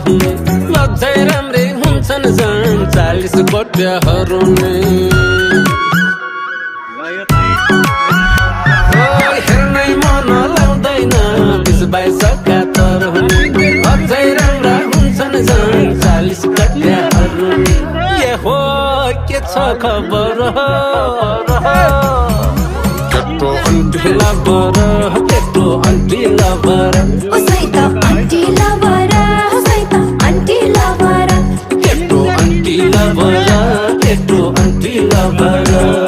हुने लज्जै राम्रै हुन्छन् झन् 40 कोट्याहरू नै हेर्नै मन लाउँदैन 20-22-71 हुने लज्जै राम्रा हुन्छन् झन् 40 कोट्याहरू नै ए हो के छ खबर केटो आन्टी लभर केटो aunty lover Osaita auntie lavara, osaita auntie lavara. केटो आन्टी लभर केटो आन्टी लभर